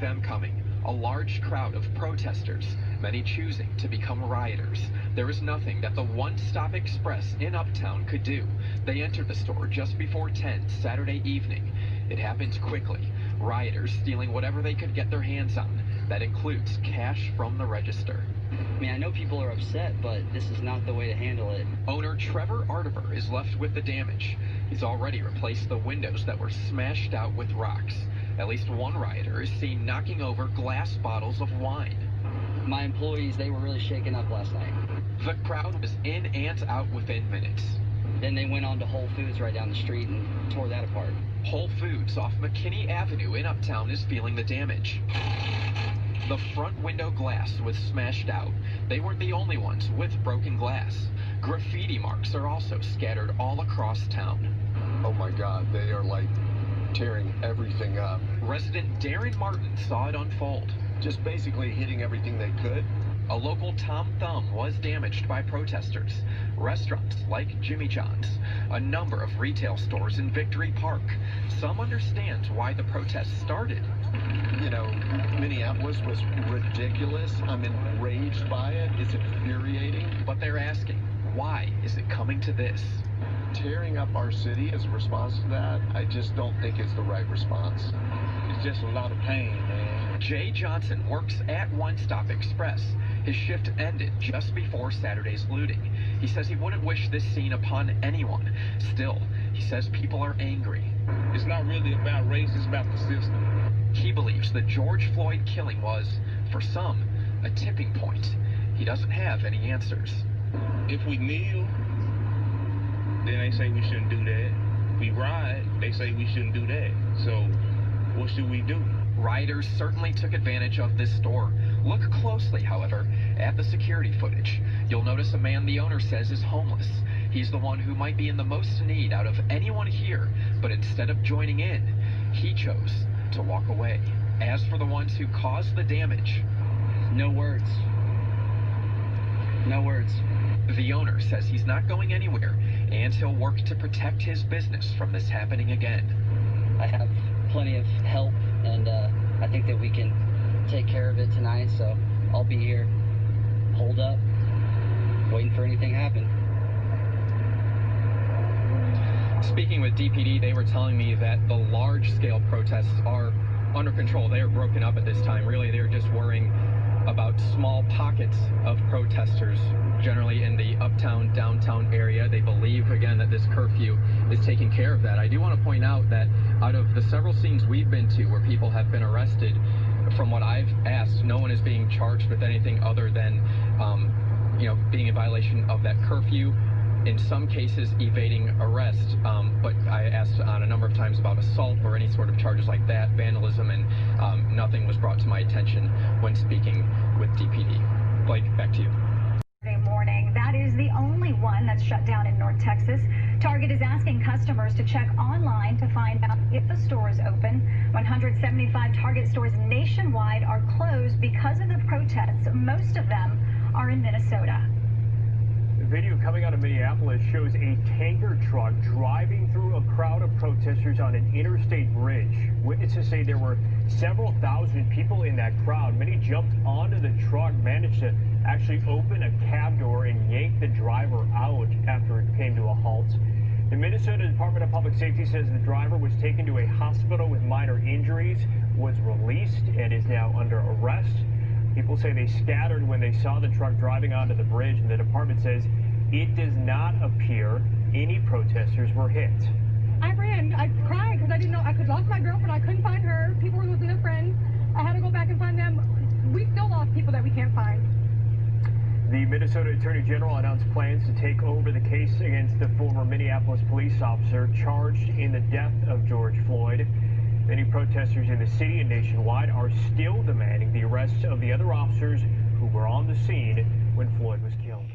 them coming. A large crowd of protesters, many choosing to become rioters. There is nothing that the One-Stop Express in Uptown could do. They entered the store just before 10 Saturday evening. It happened quickly. Rioters stealing whatever they could get their hands on. That includes cash from the register. I mean, I know people are upset, but this is not the way to handle it. Owner Trevor Artiver is left with the damage. He's already replaced the windows that were smashed out with rocks. At least one rioter is seen knocking over glass bottles of wine. My employees, they were really shaken up last night. The crowd was in and out within minutes. Then they went on to Whole Foods right down the street and tore that apart. Whole Foods off McKinney Avenue in Uptown is feeling the damage. The front window glass was smashed out. They weren't the only ones with broken glass. Graffiti marks are also scattered all across town. Oh my God, they are like tearing everything up. Resident Darren Martin saw it unfold. Just basically hitting everything they could. A local Tom Thumb was damaged by protesters. Restaurants like Jimmy John's. A number of retail stores in Victory Park. Some understand why the protests started. You know, Minneapolis was ridiculous. I'm enraged by it. It's infuriating. But they're asking, why is it coming to this? Tearing up our city as a response to that, I just don't think it's the right response. It's just a lot of pain, man. Jay Johnson works at One-Stop Express. His shift ended just before Saturday's looting. He says he wouldn't wish this scene upon anyone. Still, he says people are angry. It's not really about race, it's about the system. He believes the George Floyd killing was, for some, a tipping point. He doesn't have any answers. If we kneel, then they say we shouldn't do that. If we riot, they say we shouldn't do that. So, what should we do? Rioters certainly took advantage of this store. Look closely, however, at the security footage. You'll notice a man the owner says is homeless. He's the one who might be in the most need out of anyone here, but instead of joining in, he chose to walk away. As for the ones who caused the damage, no words. No words. The owner says he's not going anywhere, and he'll work to protect his business from this happening again. I have plenty of help, and I think that we can take care of it tonight, so I'll be here, holed up, waiting for anything to happen. Speaking with DPD, they were telling me that the large-scale protests are under control. They are broken up at this time. Really, they're just worrying about small pockets of protesters, generally in the uptown, downtown area. They believe, again, that this curfew is taking care of that. I do want to point out that out of the several scenes we've been to where people have been arrested, from what I've asked, no one is being charged with anything other than, being in violation of that curfew. In some cases, evading arrest, but I asked on a number of times about assault or any sort of charges like that, vandalism, and nothing was brought to my attention when speaking with DPD. Blake, back to you. Saturday morning, that is the only one that's shut down in North Texas. Target is asking customers to check online to find out if the store is open. 175 Target stores nationwide are closed because of the protests. Most of them are in Minnesota. The video coming out of Minneapolis shows a tanker truck driving through a crowd of protesters on an interstate bridge. Witnesses say there were several thousand people in that crowd. Many jumped onto the truck, managed to actually open a cab door and yank the driver out after it came to a halt. The Minnesota Department of Public Safety says the driver was taken to a hospital with minor injuries, was released, and is now under arrest. People say they scattered when they saw the truck driving onto the bridge, and the department says it does not appear any protesters were hit. I ran. I cried because I didn't know. I could lost my girlfriend. I couldn't find her. People were losing their friends. I had to go back and find them. We still lost people that we can't find. The Minnesota Attorney General announced plans to take over the case against the former Minneapolis police officer charged in the death of George Floyd. Many protesters in the city and nationwide are still demanding the arrest of the other officers who were on the scene when Floyd was killed.